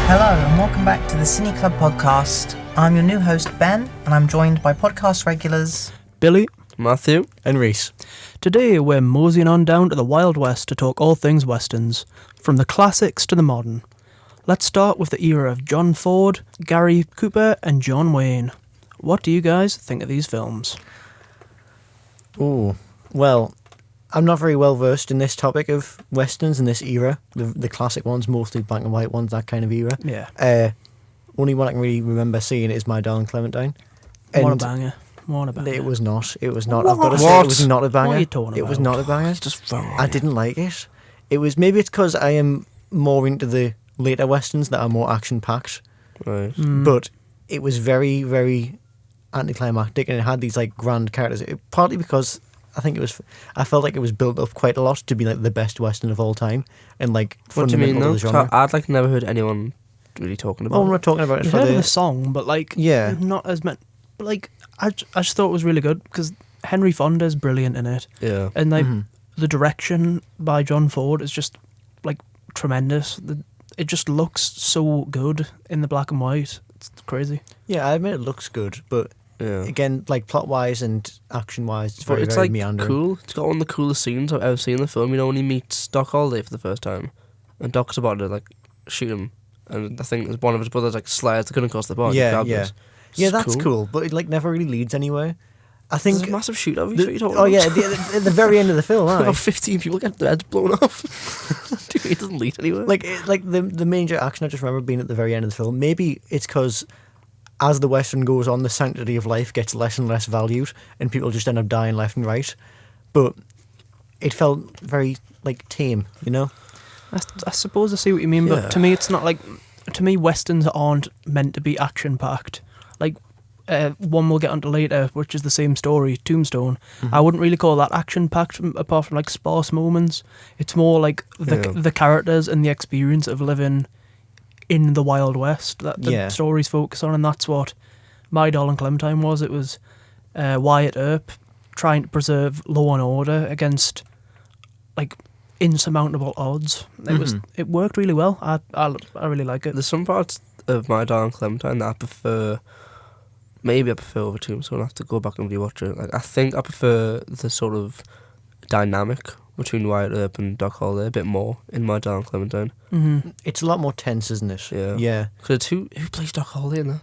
Hello and welcome back to the Cine Club podcast. I'm your new host Ben, and I'm joined by podcast regulars Billy, Matthew, and Rhys. Today we're moseying on down to the Wild West to talk all things westerns, from the classics to the modern. Let's start with the era of John Ford, Gary Cooper and John Wayne. What do you guys think of these films? Oh, well, I'm not very well versed in this topic of westerns in this era. The classic ones, mostly black and white ones, that kind of era. Yeah. Only one I can really remember seeing is My Darling Clementine. What a And banger. What a banger. It was not. It was not. What? I've got to say, it was not a banger. What are you talking It was about? not a banger. Just wrong. I didn't like it. It was, maybe it's because I am more into the later westerns that are more action-packed. Right. But it was very, very anticlimactic, and it had these like grand characters. Partly because I felt like it was built up quite a lot to be like the best western of all time, and like What do you mean fundamental to though? the genre. I'd like never heard anyone really talking about Oh, I'm not talking about it You've for heard of the the song, but like, Yeah. not as much. But like, I just thought it was really good because Henry Fonda's brilliant in it, Yeah. and like Mm-hmm. the direction by John Ford is just like tremendous. It just looks so good in the black and white. It's crazy. Yeah, I admit it looks good, but Yeah. again, like plot wise and action wise, it's But very, it's very like meandering. cool. It's got one of the coolest scenes I've ever seen in the film. You know, when he meets Doc Holliday for the first time, and Doc's about to like shoot him, and I think one of his brothers like slides the gun across the bar. and Yeah, grabs yeah. it. Yeah, It's that's cool, but it like never really leads anywhere. I think. There's a massive shootout. What the- are you talking oh about? yeah, at the very end of the film, aye. About 15 people get their heads blown off. Dude, it doesn't lead anywhere. like the major action I just remember being at the very end of the film. Maybe it's because as the western goes on, the sanctity of life gets less and less valued, and people just end up dying left and right. But it felt very like tame, you know. I suppose I see what you mean, but Yeah. to me, it's not like. To me, westerns aren't meant to be action packed. Like one we'll get onto later, which is the same story, Tombstone. I wouldn't really call that action packed, apart from like sparse moments. It's more like the characters and the experience of living in the Wild West that the stories focus on, and that's what My Darling Clementine was. It was Wyatt Earp trying to preserve law and order against like insurmountable odds. It worked really well. I really like it. There's some parts of My Darling Clementine that I prefer. Maybe I prefer over Tombstone. I have to go back and rewatch it. Like I think I prefer the sort of dynamic between Wyatt Earp and Doc Holliday a bit more in My Darling Clementine. It's a lot more tense, isn't it? Yeah. Yeah. Because who plays Doc Holliday in that?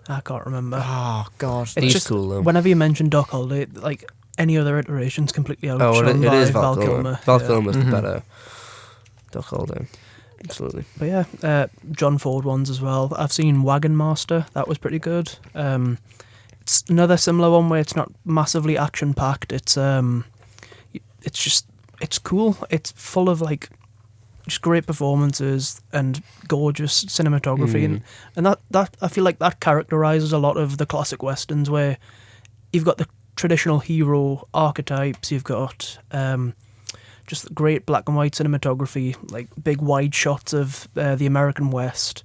I can't remember. Oh God. It's He's just cool though. whenever you mention Doc Holliday, like any other iteration's completely outshone it by is Val Val Kilmer. Val Yeah. Kilmer's the better Doc Holliday. Absolutely. But yeah, John Ford ones as well. I've seen Wagon Master. That was pretty good. It's another similar one where it's not massively action packed. It's cool. It's full of like just great performances and gorgeous cinematography, and that I feel like that characterizes a lot of the classic westerns where you've got the traditional hero archetypes. You've got just great black and white cinematography, like big wide shots of the American West,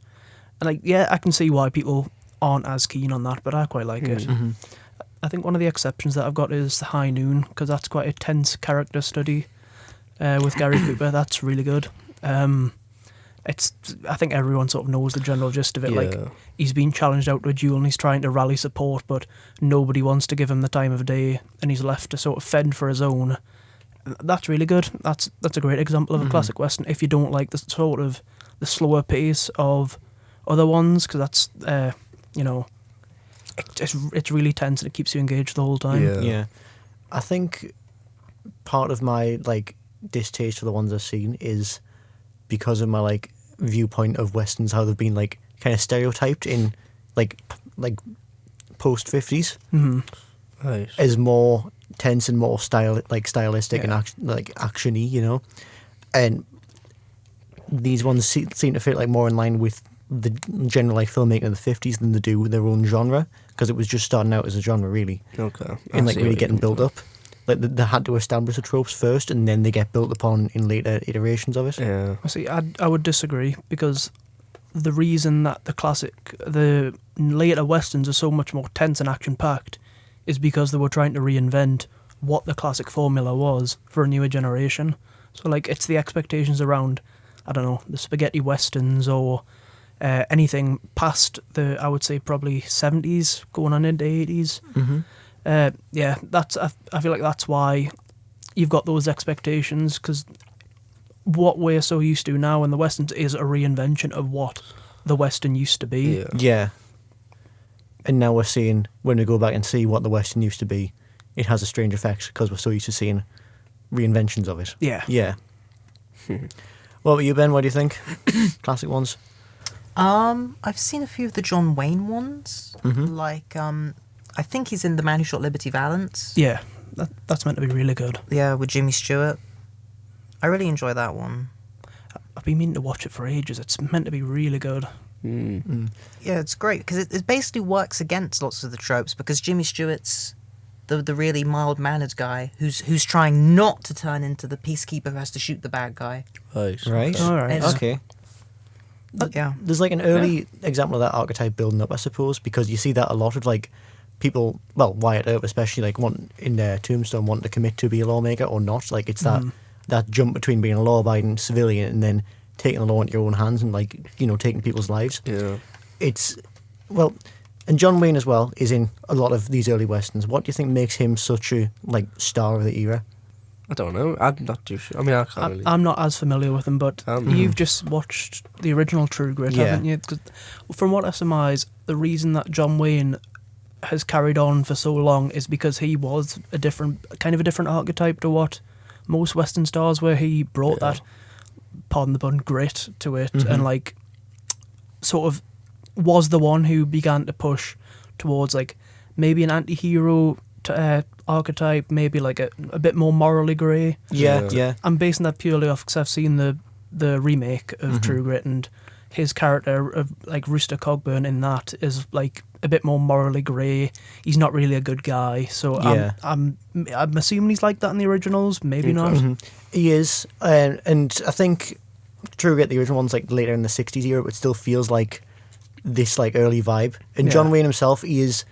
and like I can see why people aren't as keen on that, but I quite like it. I think one of the exceptions that I've got is High Noon, because that's quite a tense character study with Gary Cooper. That's really good. I think everyone sort of knows the general gist of it. Like he's been challenged out to a duel and he's trying to rally support, but nobody wants to give him the time of day, and he's left to sort of fend for his own. That's really good. That's a great example of a classic western. If you don't like the sort of the slower pace of other ones, because that's it's really tense and it keeps you engaged the whole time. Yeah. I think part of my like distaste for the ones I've seen is because of my like viewpoint of westerns, how they've been like kind of stereotyped in like post 50s Right. as more tense and more stylistic and actiony, you know. And these ones seem to fit like more in line with the general like filmmaking of the 50s than they do with their own genre, because it was just starting out as a genre really, Okay. and like really getting built up. Like they had to establish the tropes first, and then they get built upon in later iterations of it. Yeah. See, I would disagree, because the reason that the later westerns are so much more tense and action packed is because they were trying to reinvent what the classic formula was for a newer generation. So like it's the expectations around, I don't know, the spaghetti westerns or anything past I would say probably 70s, going on into 80s. I feel like that's why you've got those expectations, because what we're so used to now in the Westerns is a reinvention of what the Western used to be. Yeah. And now we're seeing, when we go back and see what the Western used to be, it has a strange effect because we're so used to seeing reinventions of it. Yeah. Yeah. What about you, Ben? What do you think? Classic ones? I've seen a few of the John Wayne ones. Like, I think he's in The Man Who Shot Liberty Valance. Yeah, that's meant to be really good. Yeah, with Jimmy Stewart. I really enjoy that one. I've been meaning to watch it for ages. It's meant to be really good. Yeah, it's great because it basically works against lots of the tropes, because Jimmy Stewart's the really mild-mannered guy who's trying not to turn into the peacekeeper who has to shoot the bad guy. Right. All right. Okay. Yeah. There's like an early example of that archetype building up, I suppose, because you see that a lot of like people, well, Wyatt Earp especially, like want in their Tombstone wanting to commit to be a lawmaker or not. Like it's that jump between being a law-abiding civilian and then taking the law into your own hands and like, you know, taking people's lives. Yeah. It's, well, and John Wayne as well is in a lot of these early Westerns. What do you think makes him such a like star of the era? I don't know. I'm not too sure. I mean, I can't really. I'm not as familiar with him, but you've just watched the original True Grit, haven't you? 'Cause from what I surmise, the reason that John Wayne has carried on for so long is because he was a different archetype to what most Western stars were. He brought that, pardon the pun, grit to it, and like sort of was the one who began to push towards like maybe an anti-hero archetype, maybe like a bit more morally grey. Yeah. I'm basing that purely off because I've seen the remake of True Grit, and his character of like Rooster Cogburn in that is like a bit more morally grey. He's not really a good guy, so I'm assuming he's like that in the originals. Maybe not. He is, and I think True Grit, the original one's like later in the 60s era, but it still feels like this like early vibe. And John Wayne himself, he is,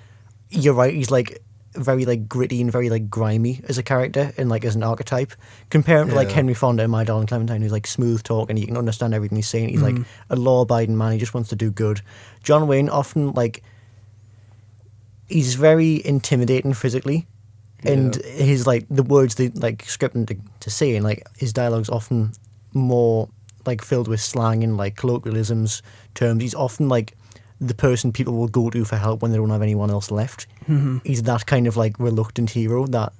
you're right, he's like very like gritty and very like grimy as a character and like as an archetype. Compare him to like Henry Fonda and My Darling Clementine, who's like smooth talking, you can understand everything he's saying. He's like a law-abiding man, he just wants to do good. John Wayne often like, he's very intimidating physically, and his like the words they like script him to say, and like his dialogue's often more like filled with slang and like colloquialisms, terms. He's often like the person people will go to for help when they don't have anyone else left. He's that kind of like reluctant hero that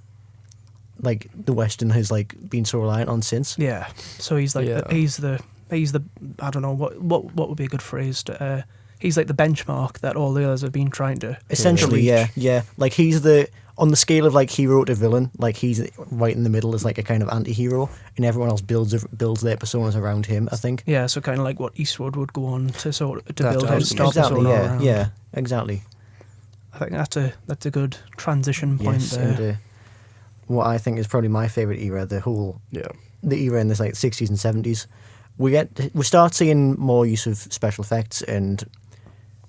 like the Western has like been so reliant on since. Yeah. So he's like he's the I don't know what would be a good phrase to he's like the benchmark that all the others have been trying to essentially reach. yeah like he's the, on the scale of like hero to villain, like he's right in the middle as like a kind of anti-hero, and everyone else builds their personas around him, I think. Yeah, so kind of like what Eastwood would go on to sort of to build his Exactly, persona around. yeah, exactly. I think that's a good transition point there. And what I think is probably my favourite era, the era in the like 60s and 70s, we start seeing more use of special effects and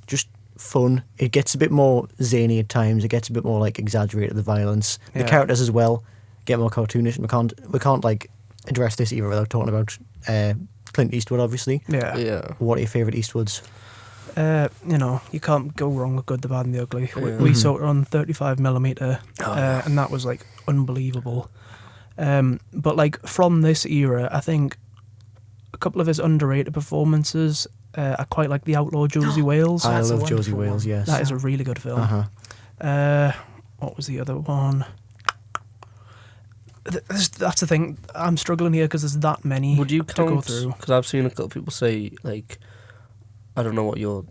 just fun. It gets a bit more zany at times. It gets a bit more like exaggerated, the violence. The characters as well get more cartoonish. We can't like address this era without talking about Clint Eastwood, obviously. Yeah. What are your favourite Eastwoods? You know, you can't go wrong with Good, the Bad and the Ugly. We saw it on 35mm, and that was like unbelievable. But like from this era, I think a couple of his underrated performances. I quite like The Outlaw Josie Wales. I love Josie Wales, yes. That is a really good film. What was the other one? That's the thing. I'm struggling here because there's that many Would you to go count, through. because I've seen a couple of people say, like, I don't know what your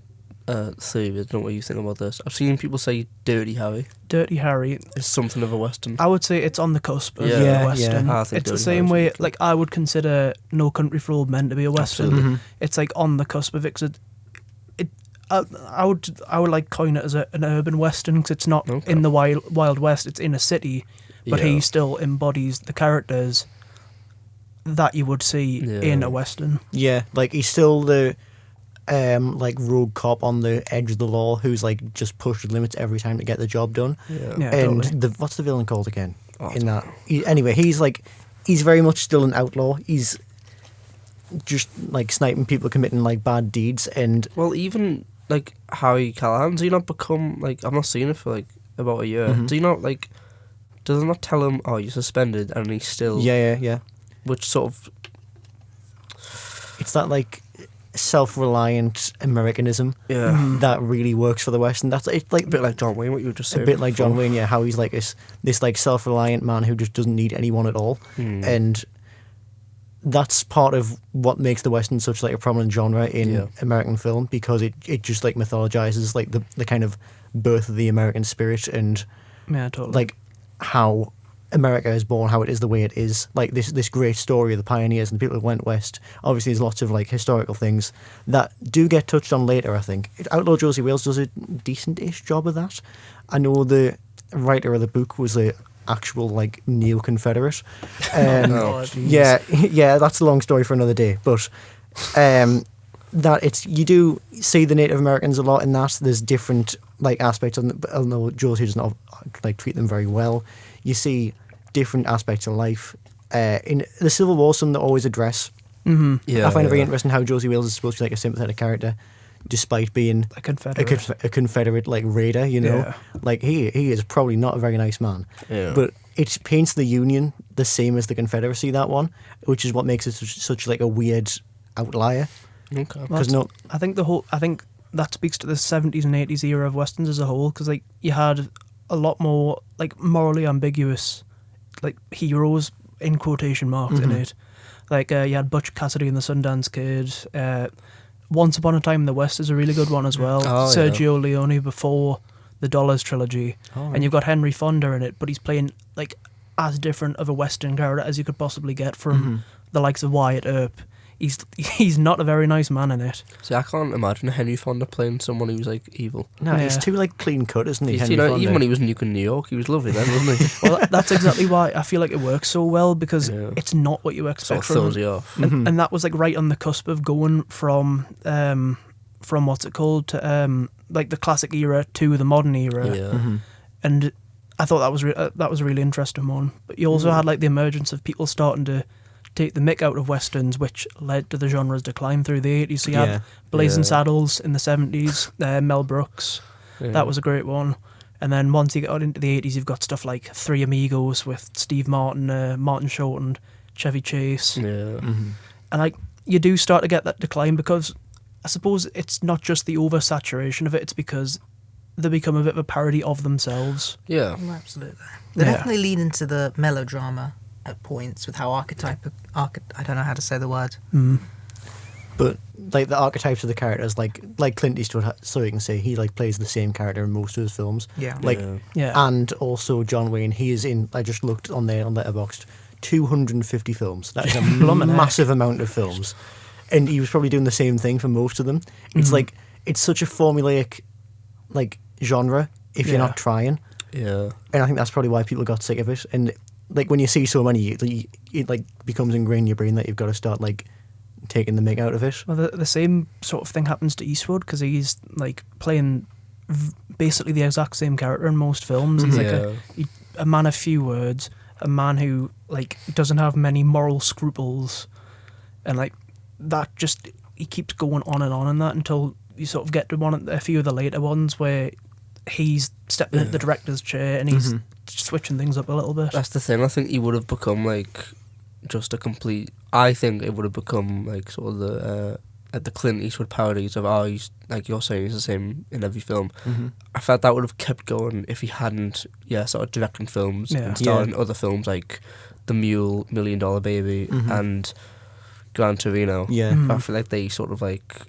theory is, I don't know what you think about this. I've seen people say Dirty Harry. Dirty Harry Is something of a Western. I would say it's on the cusp of Yeah. a Western. I think It's the Dirty same Harry's way, like, I would consider No Country for Old Men to be a Western. Absolutely. It's like on the cusp of it, 'cause I would like coin it as an urban Western, because it's not in the Wild West, it's in a city, but he still embodies the characters that you would see in a Western. Yeah, like he's still the like rogue cop on the edge of the law who's like just pushed the limits every time to get the job done. Yeah, And totally. what's the villain called again? Anyway, he's very much still an outlaw. just like sniping people committing like bad deeds. And Well, even like Harry Callahan, do you not become like, I've not seen it for like about a year. Mhm. Do you not like, does it not tell him, oh, you're suspended, and he's still, yeah, which sort of, it's that like self-reliant Americanism yeah, that really works for the West, and that's it's like a bit like John Wayne, what you were just a saying. bit like John before. Wayne, yeah, how he's like this like self-reliant man who just doesn't need anyone at all, and that's part of what makes the Western such like a prominent genre in Yeah. American film, because it just like mythologizes like the kind of birth of the American spirit, and Yeah, totally. like how America is born, how it is the way it is, like this great story of the pioneers and the people who went west. Obviously there's lots of like historical things that do get touched on later. I think Outlaw Josie Wales does a decent-ish job of that. I know the writer of the book was a actual like neo-Confederate. Oh, yeah, that's a long story for another day, but that it's, you do see the Native Americans a lot in that. There's different like aspects of them, but although Josie does not like treat them very well, you see different aspects of life. In the Civil War, some that always address. Yeah, I find it very yeah. interesting how Josie Wales is supposed to be like a sympathetic character, despite being a Confederate. a Confederate like raider. You know, Yeah. like he is probably not a very nice man. Yeah. But it paints the Union the same as the Confederacy, that one, which is what makes it such like a weird outlier. Okay. Well, Because no, I think that speaks to the 70s and 80s era of westerns as a whole, because like you had a lot more like morally ambiguous like heroes in quotation marks in it. Like you had Butch Cassidy and the Sundance Kid. Once Upon a Time in the West is a really good one as well. Oh, Sergio Leone before the Dollars trilogy, and you've got Henry Fonda in it, but he's playing like as different of a Western character as you could possibly get from the likes of Wyatt Earp. He's not a very nice man in it. See, I can't imagine Henry Fonda playing someone who's like evil. no, he's Yeah. too like clean cut, isn't he? He's, Henry you know, Fonda? even when he was in New York, he was lovely then, wasn't he? Well, that's exactly why I feel like it works so well, because Yeah. it's not what you Sort expect of from throws him. you off. And that was like right on the cusp of going from what's it called to like the classic era to the modern era. Yeah. And I thought that was a really interesting one. But you also had like the emergence of people starting to take the mick out of westerns, which led to the genre's decline through the 80s. So you Yeah. had Blazing Yeah. Saddles in the 70s, Mel Brooks, Yeah. that was a great one. And then once you got into the 80s, you've got stuff like Three Amigos with Steve Martin, Martin Short and Chevy Chase. Yeah. And like you do start to get that decline, because I suppose it's not just the oversaturation of it, it's because they become a bit of a parody of themselves. Yeah. Oh, absolutely. They Yeah. definitely lead into the melodrama at points with how I don't know how to say the word. But like the archetypes of the characters, like Clint Eastwood, so you can say he like plays the same character in most of his films. Yeah. Like, Yeah. Yeah. and also John Wayne, he is in. I just looked on there on Letterboxd, 250 films. That is a Blimmin' heck. massive amount of films, and he was probably doing the same thing for most of them. It's like it's such a formulaic like genre if you're Yeah. not trying, Yeah. and I think that's probably why people got sick of it. And like when you see so many, it like becomes ingrained in your brain that you've got to start like taking the mick out of it. Well, the same sort of thing happens to Eastwood, because he's like playing basically the exact same character in most films. He's like a man of few words, a man who like doesn't have many moral scruples, and like that just he keeps going on and on in that until you sort of get to a few of the later ones where he's stepping into the director's chair and he's switching things up a little bit. That's the thing. I think he would have become like just a complete. I think it would have become like sort of the Clint Eastwood parodies of he's like you're saying he's the same in every film. I felt that would have kept going if he hadn't sort of directing films Yeah. and starring other films like The Mule, $1 Million Baby, and Gran Torino. Yeah. I feel like they sort of like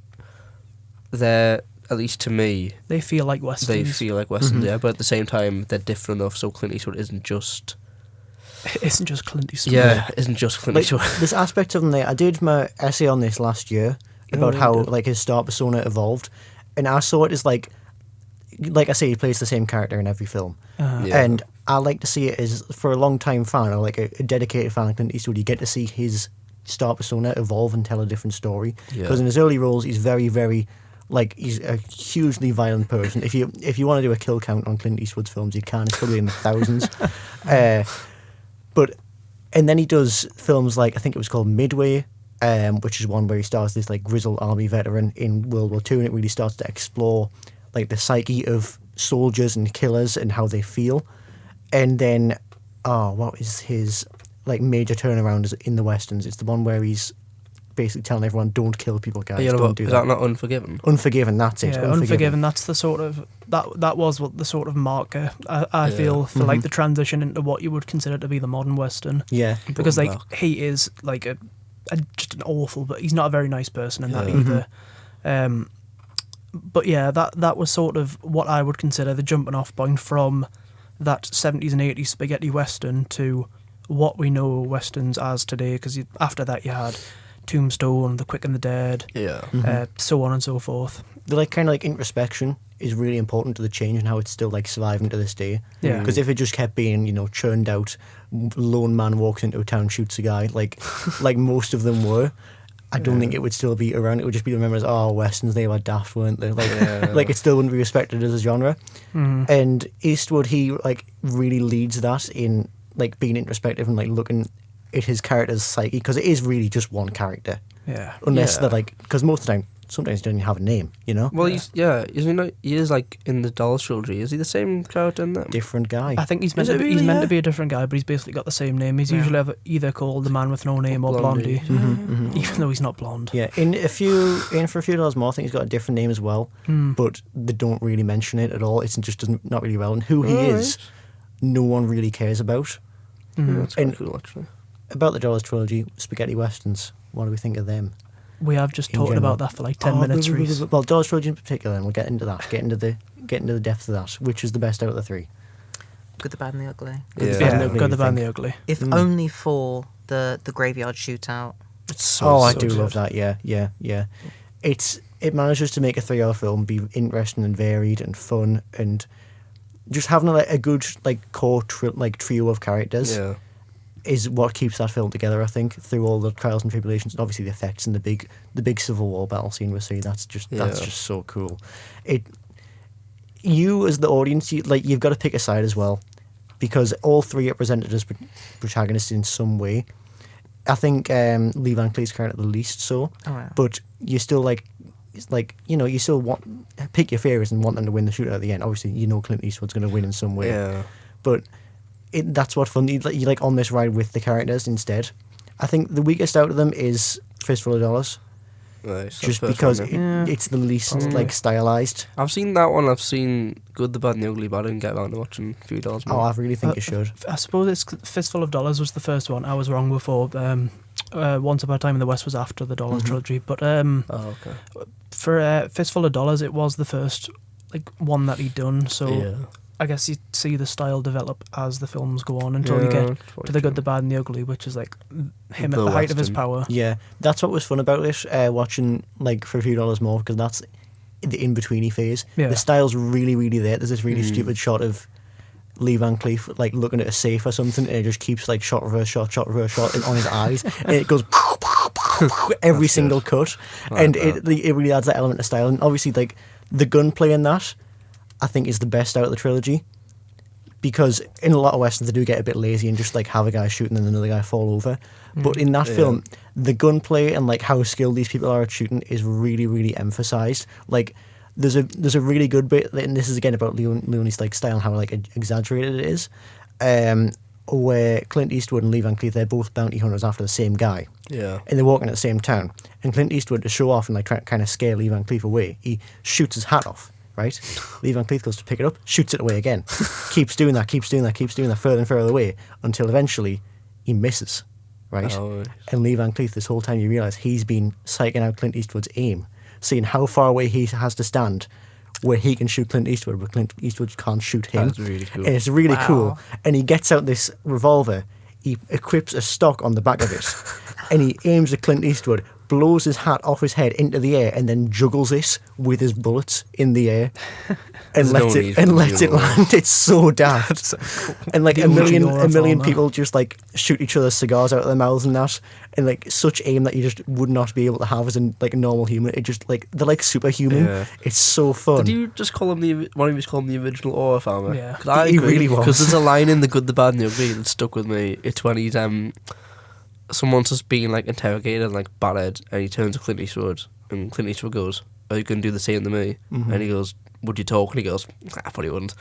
they're, at least to me, They feel like westerns. they feel like westerns, but at the same time they're different enough so Clint Eastwood isn't just It isn't just Clint Eastwood. isn't just Clint Like, Eastwood. there's aspects of them there. I did my essay on this last year about how like his star persona evolved, and I saw it as like I say, he plays the same character in every film, Yeah. and I like to see it as, for a long time fan or like a dedicated fan of Clint Eastwood, you get to see his star persona evolve and tell a different story. Because in his early roles, he's very, very like he's a hugely violent person. If you want to do a kill count on Clint Eastwood's films, you can. It's probably in the thousands. And then he does films like, I think it was called Midway, which is one where he stars this like grizzled army veteran in World War II, and it really starts to explore like the psyche of soldiers and killers and how they feel. And then, what is his like major turnaround is in the westerns? It's the one where he's basically telling everyone, "Don't kill people, guys. Don't do is that." that not Unforgiven? Unforgiven, that's it. Yeah, Unforgiven. That's the sort of that was what the sort of marker I feel for like the transition into what you would consider to be the modern western. Yeah, because like he is like just an awful, but he's not a very nice person in that either. But yeah, that was sort of what I would consider the jumping off point from that 70s and 80s spaghetti western to what we know westerns as today. Because after that you had Tombstone, The Quick and the Dead, so on and so forth. The like kind of like introspection is really important to the change and how it's still like surviving to this day. Yeah. Because if it just kept being, you know, churned out, lone man walks into a town, shoots a guy, like most of them were, I don't think it would still be around. It would just be remembered as, westerns, they were daft, weren't they? Like, like it still wouldn't be respected as a genre. And Eastwood, he like really leads that in like being introspective and like looking at his character's psyche, because it is really just one character. Yeah. Unless they're like, because most of the time, sometimes he doesn't have a name, you know? Well, he is like in the Dolls trilogy. Is he the same character in them? Different guy. I think he's meant to be a different guy, but he's basically got the same name. He's usually either called the Man with No Name or Blondie, even though he's not blonde. Yeah, in for a few dollars more, I think he's got a different name as well, but they don't really mention it at all. It's just not really relevant. Who he is, no one really cares about. That's kind of cool, actually. About the Dollars trilogy, spaghetti westerns, what do we think of them? We have just talked about that for like 10 minutes, Rhys. Well, Dollars trilogy in particular, and we'll get into that, get into the depth of that. Which is the best out of the three? Good, the Bad, and the Ugly. Good, the Bad, and the Ugly. If only for the graveyard shootout. It's so I do love that. Yeah. It manages to make a 3-hour film be interesting and varied and fun, and just having a good like core trio of characters. Yeah. Is what keeps that film together, I think, through all the trials and tribulations, and obviously the effects and the big Civil War battle scene we see. That's just so cool. You as the audience, you've got to pick a side as well, because all three are presented as protagonists in some way. I think Lee Van Cleef's character the least so, but you still you still pick your favourites and want them to win the shootout at the end. Obviously, you know Clint Eastwood's going to win in some way, but. That's what fun you like on this ride with the characters instead. I think the weakest out of them is Fistful of Dollars, just because it's the least like stylized. I've seen that one. I've seen Good, the Bad, and the Ugly, but I didn't get around to watching a few dollars more. I really think you should. I suppose it's Fistful of Dollars was the first one. I was wrong before. Once Upon a Time in the West was after the Dollars trilogy, but for Fistful of Dollars, it was the first like one that he'd done. So. I guess you see the style develop as the films go on until you get to The Good, the Bad, and the Ugly, which is like him at the height of his power. Yeah, that's what was fun about it, watching like For a Few Dollars More, because that's the in-betweeny phase. Yeah. The style's really, really there. There's this really stupid shot of Lee Van Cleef like looking at a safe or something, and it just keeps like shot, reverse shot on his eyes, and it goes every single cut, and it really adds that element of style. And obviously like the gunplay in that, I think is the best out of the trilogy, because in a lot of westerns they do get a bit lazy and just like have a guy shooting and another guy fall over. But in that film, the gunplay and like how skilled these people are at shooting is really, really emphasized. Like there's a really good bit, and this is again about Leone's like style and how like exaggerated it is, where Clint Eastwood and Lee Van Cleef, they're both bounty hunters after the same guy. Yeah. And they're walking at the same town. And Clint Eastwood, to show off and like try kind of scare Lee Van Cleef away, he shoots his hat off. Right, Lee Van Cleef goes to pick it up, shoots it away again, keeps doing that further and further away until eventually he misses, right? And Lee Van Cleef, this whole time you realise he's been psyching out Clint Eastwood's aim, seeing how far away he has to stand, where he can shoot Clint Eastwood, but Clint Eastwood can't shoot him. That's really cool. And it's really cool. And he gets out this revolver, he equips a stock on the back of it, and he aims at Clint Eastwood, blows his hat off his head into the air, and then juggles it with his bullets in the air, and lets it land. It's so daft. So cool. And like a million people just like shoot each other's cigars out of their mouths and that, and like such aim that you just would not be able to have as in like a normal human. It just like they're like superhuman. Yeah. It's so fun. Did you just call him one of you call him the original Aura Farmer? Yeah, I agree, really was. Because there's a line in The Good, the Bad, and the Ugly that stuck with me. It's when he's someone's just being like interrogated and like battered, and he turns to Clint Eastwood, and Clint Eastwood goes, "Are you going to do the same to me?" And he goes, "Would you talk?" And he goes, "I probably wouldn't."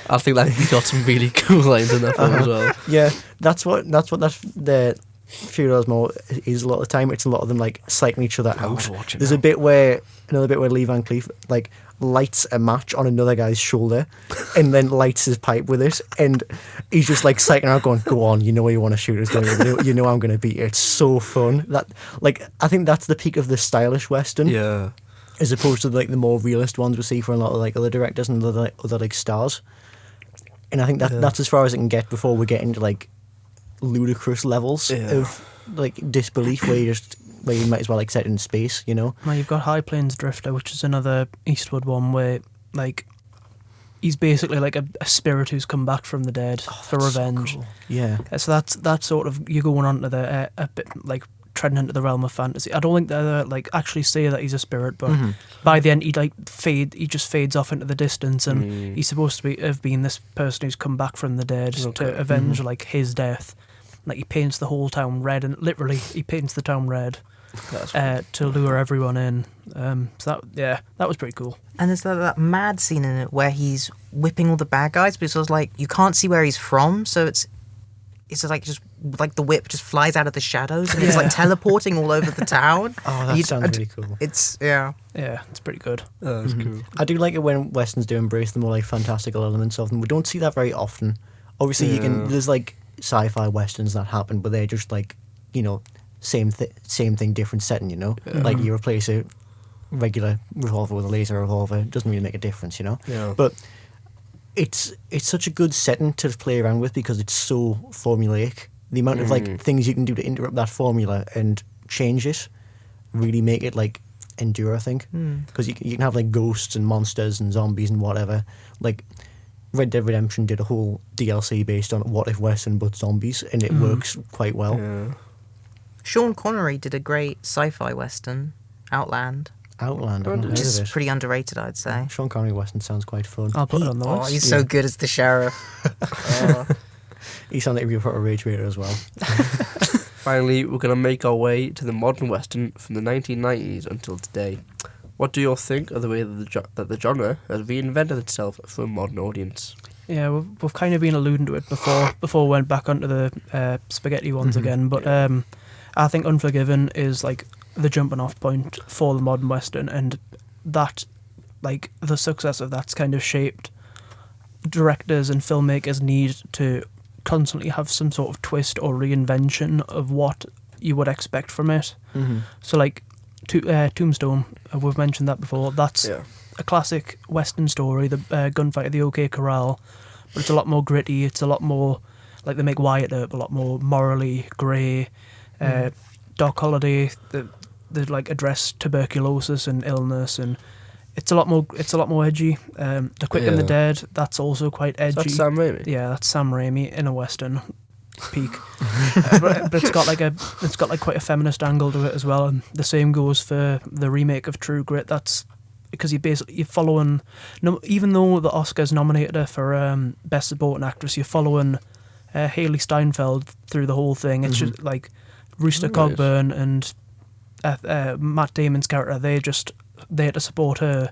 I think like he got some really cool lines in that film as well. Yeah, that's what the Funerals more is a lot of the time. It's a lot of them like psyching each other out. There's another bit where Lee Van Cleef like lights a match on another guy's shoulder and then lights his pipe with it, and he's just like psyching out, going, "Go on, you know you want to shoot us, don't you? You know I'm going to beat you." It's so fun. That like I think that's the peak of the stylish Western. Yeah. As opposed to like the more realist ones we see from a lot of like other directors and other like stars. And I think that's as far as it can get before we get into like ludicrous levels of like disbelief where you might as well like set it in space, you know. Well, you've got High Plains Drifter, which is another Eastwood one where like he's basically like a spirit who's come back from the dead for revenge. So cool. Yeah. So that's sort of, you're going on to the a bit like treading into the realm of fantasy. I don't think they like actually say that he's a spirit, but by the end he just fades off into the distance, and he's supposed to have been this person who's come back from the dead to avenge like his death. Like he paints the whole town red, and literally he paints the town red to lure everyone in. So that was pretty cool. And there's that mad scene in it where he's whipping all the bad guys, but it's sort of like you can't see where he's from, so it's just like the whip just flies out of the shadows and it's like teleporting all over the town. Oh, that sounds really cool. It's it's pretty good. That's cool. I do like it when westerns do embrace the more like fantastical elements of them. We don't see that very often. Obviously, there's like sci-fi westerns that happen, but they're just like, you know, same thing, different setting. You know, like you replace a regular revolver with a laser revolver, it doesn't really make a difference. You know, but it's such a good setting to play around with because it's so formulaic. The amount of like things you can do to interrupt that formula and change it really make it like endure, I think. Because you can have like ghosts and monsters and zombies and whatever. Like Red Dead Redemption did a whole DLC based on what if Western but zombies, and it works quite well. Yeah. Sean Connery did a great sci-fi western, Outland, which is pretty underrated, I'd say. Sean Connery Western sounds quite fun. I'll put it on the list. Oh, he's so good as the sheriff. He sounded like he put a Rage Rater as well. Finally, we're going to make our way to the modern Western from the 1990s until today. What do you all think of the way that the genre has reinvented itself for a modern audience? Yeah, we've kind of been alluding to it before we went back onto the spaghetti ones again, but I think Unforgiven is like the jumping off point for the modern Western, and that, like, the success of that's kind of shaped directors and filmmakers need to constantly have some sort of twist or reinvention of what you would expect from it. So like Tombstone, we've mentioned that before, that's a classic Western story, the gunfight at the OK Corral, but it's a lot more gritty, it's a lot more, like they make Wyatt Earp a lot more morally grey. Doc Holliday, they like address tuberculosis and illness, and it's a lot more edgy. The Quick and the Dead, that's also quite edgy. That's Sam Raimi? Yeah, that's Sam Raimi in a Western peak. But it's got like quite a feminist angle to it as well, and the same goes for the remake of True Grit. That's because you're following, even though the Oscars nominated her for Best Supporting Actress, you're following Haley Steinfeld through the whole thing. It's just like Rooster Cogburn and Matt Damon's character, they had to support her,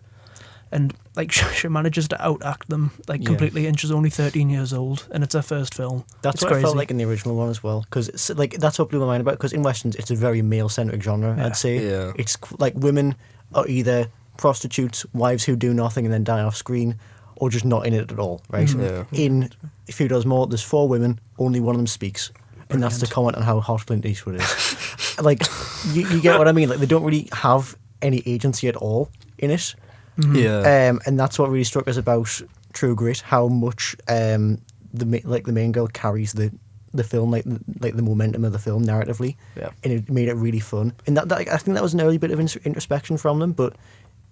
and like she manages to outact them like completely, and she's only 13 years old, and it's her first film. That's what crazy. I felt like in the original one as well, because like that's what blew my mind about. Because in westerns, it's a very male-centric genre. I'd say it's like women are either prostitutes, wives who do nothing and then die off screen, or just not in it at all. Right? In A Few Does More, there's 4 women, only one of them speaks. And that's the comment on how hot Clint Eastwood is. Like, you get what I mean? Like, they don't really have any agency at all in it. And that's what really struck us about True Grit, how much the main girl carries the film, like the momentum of the film narratively. And it made it really fun. And that I think that was an early bit of introspection from them, but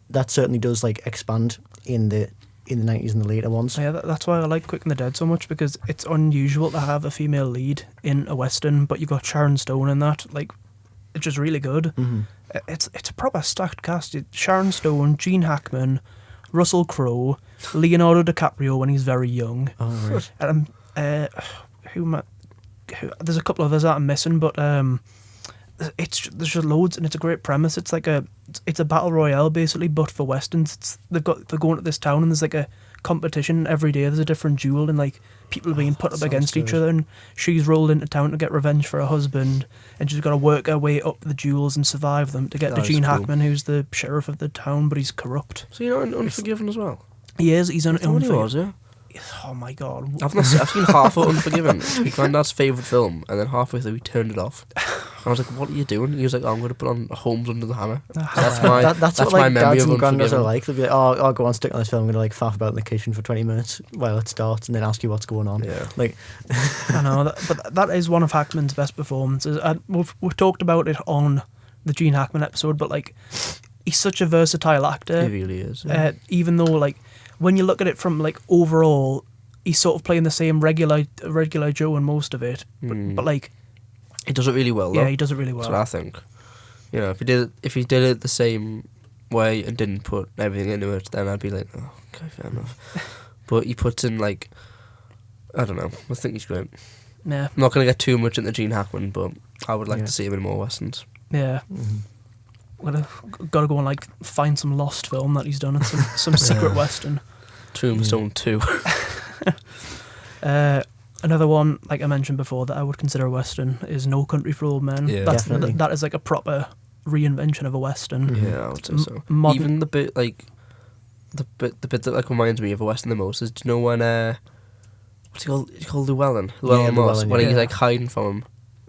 that certainly does like expand in the 90s and the later ones. Yeah, that's why I like Quick and the Dead so much, because it's unusual to have a female lead in a Western, but you've got Sharon Stone in that. Like, it's just really good. It's a proper stacked cast. Sharon Stone, Gene Hackman, Russell Crowe, Leonardo DiCaprio when he's very young. Oh, right. And there's a couple others that I'm missing, but there's just loads, and it's a great premise. It's like a battle royale basically, but for westerns. They're going to this town, and there's like a competition every day. There's a different duel, and like people are being put up against each other, and she's rolled into town to get revenge for her husband, and she's got to work her way up the duels and survive them to get to Gene Hackman, who's the sheriff of the town, but he's corrupt. So you're in Unforgiven as well? He is. He's on Unforgiven. Oh my god! I've seen half of Unforgiven. It's my granddad's favourite film, and then halfway through he turned it off. I was like, "What are you doing?" He was like, "Oh, I'm going to put on Holmes Under the Hammer." That's what my like memory dads of and granddads Unforgiven. are like. They'll be like, "Oh, I'll go on, stick on this film. I'm going to like faff about in the kitchen for 20 minutes while it starts, and then ask you what's going on." Yeah. Like, I know, but that is one of Hackman's best performances. We've talked about it on the Gene Hackman episode, but like, he's such a versatile actor. He really is. Even though like, when you look at it from like overall, he's sort of playing the same regular Joe in most of it, but like, he does it really well. Though. Yeah, he does it really well. That's what I think. You know, if he did it the same way and didn't put everything into it, then I'd be like, oh, okay, fair enough. But he puts in like, I don't know. I think he's great. Yeah. I'm not going to get too much into Gene Hackman, but I would like to see him in more westerns. Yeah. Got to go and like find some lost film that he's done and some secret western. Tombstone 2. Another one, like I mentioned before, that I would consider a western is No Country for Old Men. Yeah, definitely. That is like a proper reinvention of a western. Yeah, I would say so. Even the bit like the bit that like reminds me of a western the most is, do you know when what's he called? He's called Llewellyn. Llewellyn, when yeah. he's like hiding from him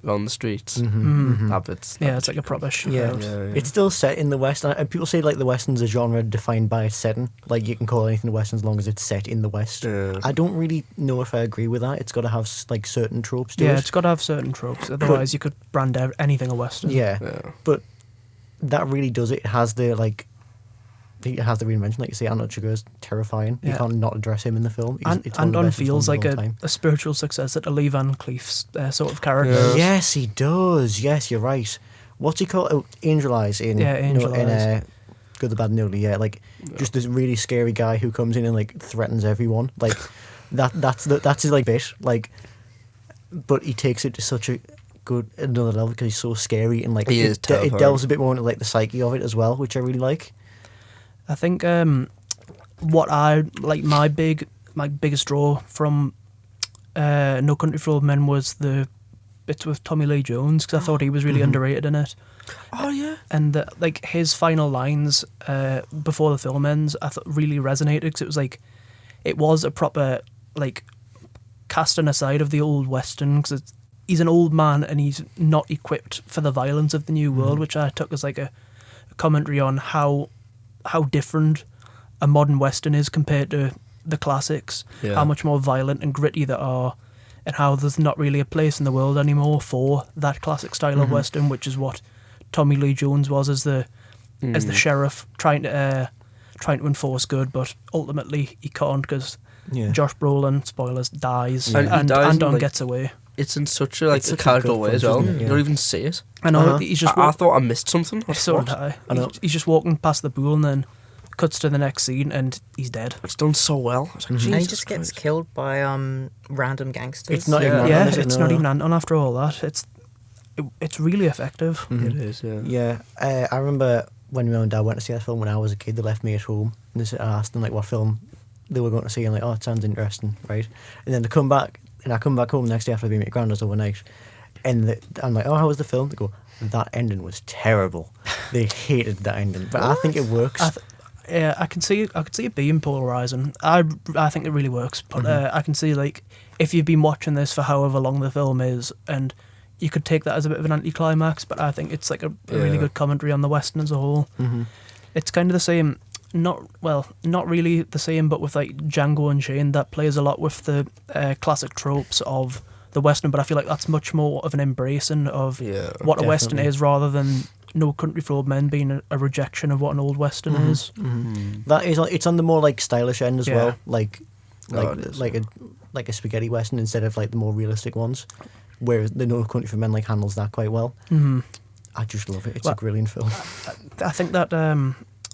on the streets. That bit's It's like a proper shootout. Yeah. It's still set in the West, and people say like the Western's a genre defined by its setting. Like you can call anything a Western as long as it's set in the West. Yeah. I don't really know if I agree with that. It's got to have like certain tropes to it. Yeah, it's got to have certain tropes. Otherwise, you could brand anything a western. Yeah, Yeah. but that really does it. It has the reinvention, like you say. Arnold Sugar's terrifying. You Yeah. can't not address him in the film. It's one of the Anton best feels films like of all time. a spiritual successor to Lee Van Cleef's sort of character. Yeah. Yes, he does. Yes, you're right. What's he called? Oh, Angel Eyes in Angel Eyes. Good, the Bad, and the Ugly. Yeah, like just this really scary guy who comes in and like threatens everyone. Like that's his like bit. Like, but he takes it to such a good another level because he's so scary and like He is it terrifying. delves a bit more into like the psyche of it as well, which I really like. I think what I like my biggest draw from No Country for Old Men was the bits with Tommy Lee Jones, because I thought he was really underrated in it. Oh yeah. And like his final lines before the film ends, I thought really resonated, because it was a proper like casting aside of the old western, because he's an old man and he's not equipped for the violence of the new world, which I took as like a commentary on how different a modern western is compared to the classics. Yeah. How much more violent and gritty they are, and how there's not really a place in the world anymore for that classic style of western, which is what Tommy Lee Jones was as the sheriff trying to enforce good, but ultimately he can't, because Josh Brolin, spoilers, dies And he and dies in, Anton like, gets away. It's in such a It's such a casual good way as film, well. isn't it? You don't even see it. I know, he's just I thought I missed something. so did I. He's just walking past the pool and then cuts to the next scene and he's dead. It's done so well. I was like, And he Jesus just gets Christ. killed by random gangsters. It's not Yeah. even Anton, Yeah, is it? it's No. not even Anton after all that. It's really effective. It is, yeah. Yeah, I remember when my mum and dad went to see that film when I was a kid. They left me at home, and I asked them like what film they were going to see, and like, oh, it sounds interesting, right? And then they come back, and I come back home the next day after being at Grandad's overnight, and I'm like, oh, how was the film? They go, that ending was terrible. They hated that ending, but I think it works. Yeah, I can see it being polarizing. I think it really works, but I can see like if you've been watching this for however long the film is, and you could take that as a bit of an anticlimax, but I think it's like a really good commentary on the Western as a whole. It's kind of the same, not really the same, but with like Django Unchained, that plays a lot with the classic tropes of the Western, but I feel like that's much more of an embracing of what a Western definitely. is, rather than No Country for Old Men being a rejection of what an old Western is. That is, it's on the more like stylish end as Yeah. well, like it is, like a spaghetti western instead of like the more realistic ones. Whereas the No Country for Men like handles that quite well. I just love it. It's a brilliant film. I think that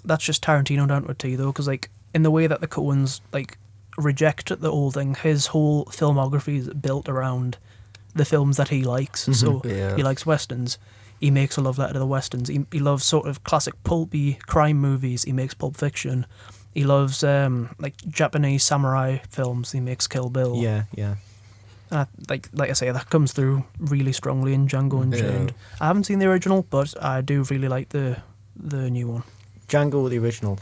that's just Tarantino down to a T though, because like in the way that the Coens like reject the old thing, his whole filmography is built around the films that he likes. So Yeah. he likes westerns. He makes a love letter to the westerns. He loves sort of classic pulpy crime movies. He makes Pulp Fiction. He loves like Japanese samurai films. He makes Kill Bill. Yeah. Like I say, that comes through really strongly in Django Unchained. I haven't seen the original, but I do really like the new one. Django, the original.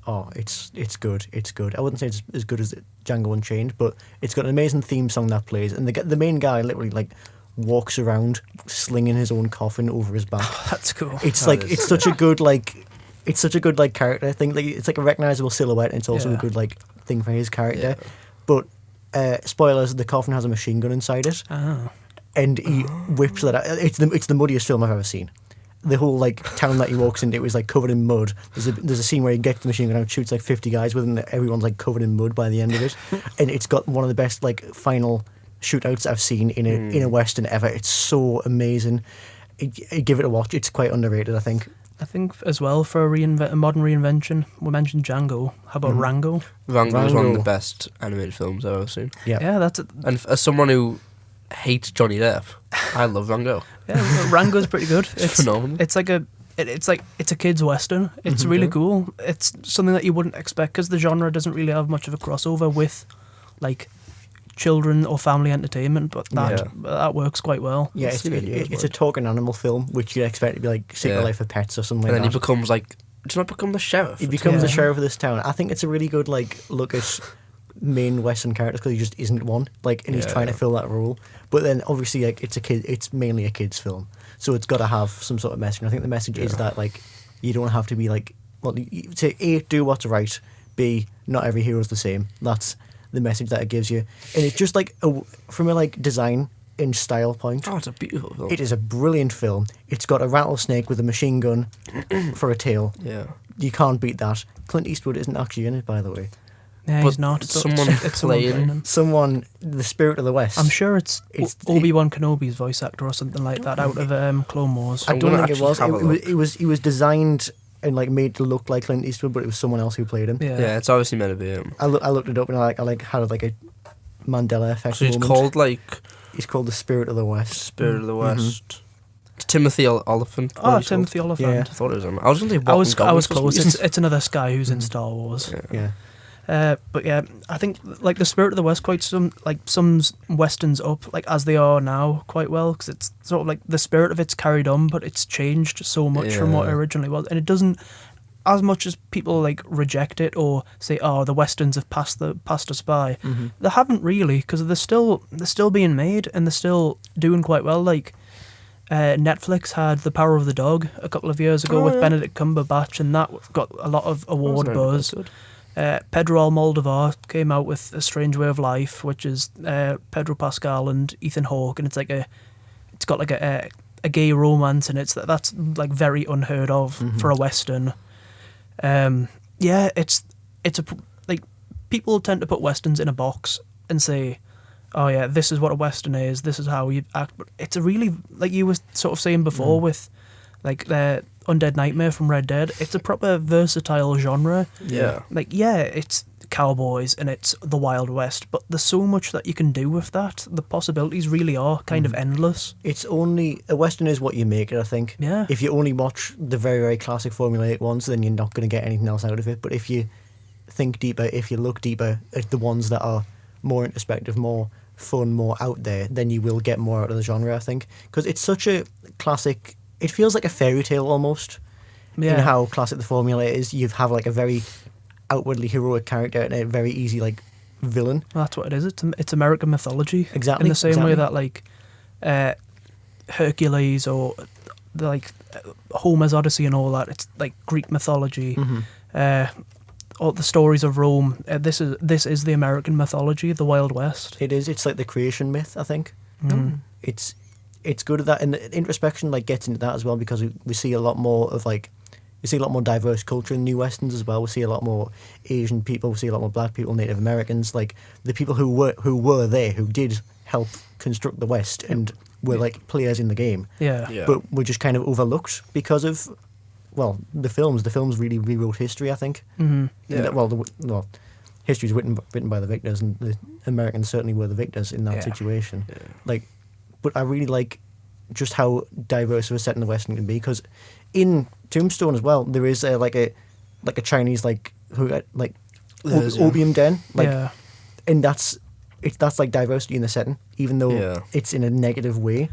Oh, it's good. It's good. I wouldn't say it's as good as Django Unchained, but it's got an amazing theme song that plays, and the main guy literally like walks around slinging his own coffin over his back. That's cool. It's like it's such a good character thing. Like it's like a recognizable silhouette, and it's also a good like thing for his character. Yeah. But spoilers: the coffin has a machine gun inside it, and he whips that out. It's the muddiest film I've ever seen. The whole like town that he walks into is like covered in mud. There's a scene where he gets the machine gun out, shoots like 50 guys with it, and everyone's like covered in mud by the end of it. And it's got one of the best like final shootouts I've seen in a western ever. It's so amazing. Give it a watch. It's quite underrated, I think. I think as well for a modern reinvention, we mentioned Django. How about Rango? Rango is one of Rango. the best animated films I've ever seen. Yeah, that's it. And as someone who hates Johnny Depp, I love Rango. Yeah, Rango's pretty good. It's phenomenal. It's like it's a kid's western. It's really cool. It's something that you wouldn't expect because the genre doesn't really have much of a crossover with like children or family entertainment, but that works quite well. Yeah, it's a talking animal film, which you'd expect to be like Secret Life of Pets or something And like then that. he becomes like, does not become the sheriff? He becomes the sheriff of this town. I think it's a really good like look at main western characters because he just isn't one. Like, and he's trying to fill that role. But then obviously like it's a kid. It's mainly a kids' film, so it's got to have some sort of message. And I think the message is that like you don't have to be like to A, do what's right. B, not every hero's the same. That's the message that it gives you. And it's just like from a like design and style point. Oh, it's a beautiful film. It is a brilliant film. It's got a rattlesnake with a machine gun for a tail. Yeah. You can't beat that. Clint Eastwood isn't actually in it, by the way. Yeah, he's not. It's someone playing him. Someone, the Spirit of the West. I'm sure it's Obi-Wan Kenobi's voice actor or something like that out of Clone Wars. I don't think it was. have a look. It was designed and like made to look like Clint Eastwood, but it was someone else who played him. Yeah, it's obviously meant to be him. I looked it up and I had like a Mandela effect. So he's moment. called like He's called the Spirit of the West. Spirit of the West. Timothy Oliphant. Oh, Timothy Oliphant. Yeah. I thought it was him. I was going to say I was Goggins for some close. reason. It's another guy who's in Star Wars. Yeah. But yeah, I think like the Spirit of the West sums westerns up like as they are now quite well because it's sort of like the spirit of it's carried on, but it's changed so much from what it originally was, and it doesn't. As much as people like reject it or say, "Oh, the westerns have passed us by," they haven't really because they're still being made and they're still doing quite well. Like Netflix had The Power of the Dog a couple of years ago with Benedict Cumberbatch, and that got a lot of award buzz. Pedro Almodovar came out with A Strange Way of Life, which is Pedro Pascal and Ethan Hawke, and it's got like a gay romance, and that's like very unheard of for a western. It's like people tend to put westerns in a box and say, oh yeah, this is what a western is, this is how you act, but it's a really, like you were sort of saying before with like the Undead Nightmare from Red Dead, it's a proper versatile genre. It's cowboys and it's the Wild West, but there's so much that you can do with that. The possibilities really are kind of endless. It's only a western is what you make it, I think. Yeah. If you only watch the very, very classic formulaic ones, then you're not going to get anything else out of it. But if you think deeper, if you look deeper at the ones that are more introspective, more fun, more out there, then you will get more out of the genre, I think. Because it's such a classic. It feels like a fairy tale almost. In how classic the formula is. You have like a very outwardly heroic character and a very easy like villain. Well, that's what it is. It's American mythology. Exactly. In the same way that like Hercules or like Homer's Odyssey and all that, it's like Greek mythology. All the stories of Rome. This is the American mythology, the Wild West. It is. It's like the creation myth, I think. It's good at that, and the introspection like gets into that as well because we see a lot more of like. We see a lot more diverse culture in new westerns as well. We see a lot more Asian people. We see a lot more black people, Native Americans, like the people who were there, who did help construct the West and were like players in the game. Yeah. But were just kind of overlooked because of, well, the films. The films really rewrote history, I think. Well, history is written by the victors, and the Americans certainly were the victors in that situation. Yeah. Like but I really like just how diverse of a setting the Western can be, because in Tombstone as well, there is like a Chinese opium den, and that's like diversity in the setting, even though it's in a negative way.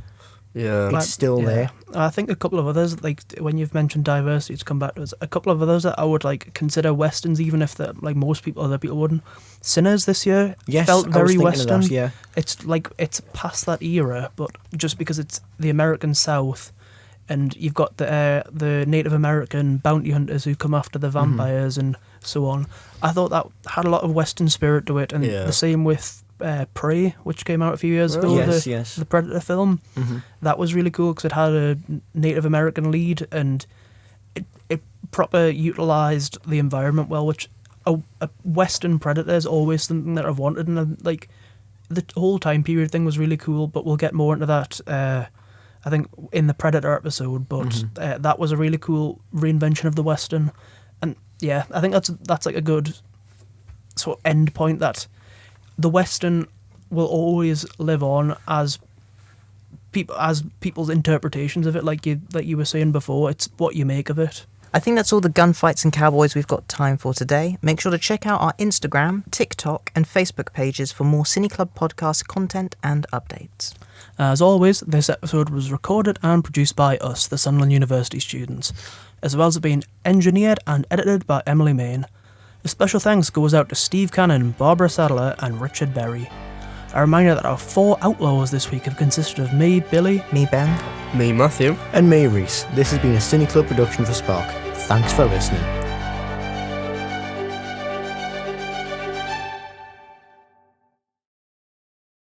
Yeah, it's still there. I think a couple of others, like when you've mentioned diversity, it's come back to us. A couple of others that I would like consider westerns, even if like most other people wouldn't. Sinners this year felt very Western. It's like it's past that era, but just because it's the American South, and you've got the Native American bounty hunters who come after the vampires and so on. I thought that had a lot of Western spirit to it, and the same with Prey, which came out a few years ago, the Predator film. That was really cool because it had a Native American lead, and it proper utilised the environment well, which a Western Predator is always something that I've wanted, and like the whole time period thing was really cool, but we'll get more into that I think in the Predator episode, but that was a really cool reinvention of the Western, and I think that's like a good sort of end point, that the Western will always live on as people's interpretations of it, like you were saying before. It's what you make of it. I think that's all the gunfights and cowboys we've got time for today. Make sure to check out our Instagram, TikTok and Facebook pages for more Cine Club podcast content and updates. As always, this episode was recorded and produced by us, the Sunderland University students, as well as being engineered and edited by Emily Main. A special thanks goes out to Steve Cannon, Barbara Sadler and Richard Berry. A reminder that our 4 outlaws this week have consisted of me, Billy, me, Ben, me, Matthew, and me, Rhys. This has been a Cine Club production for Spark. Thanks for listening.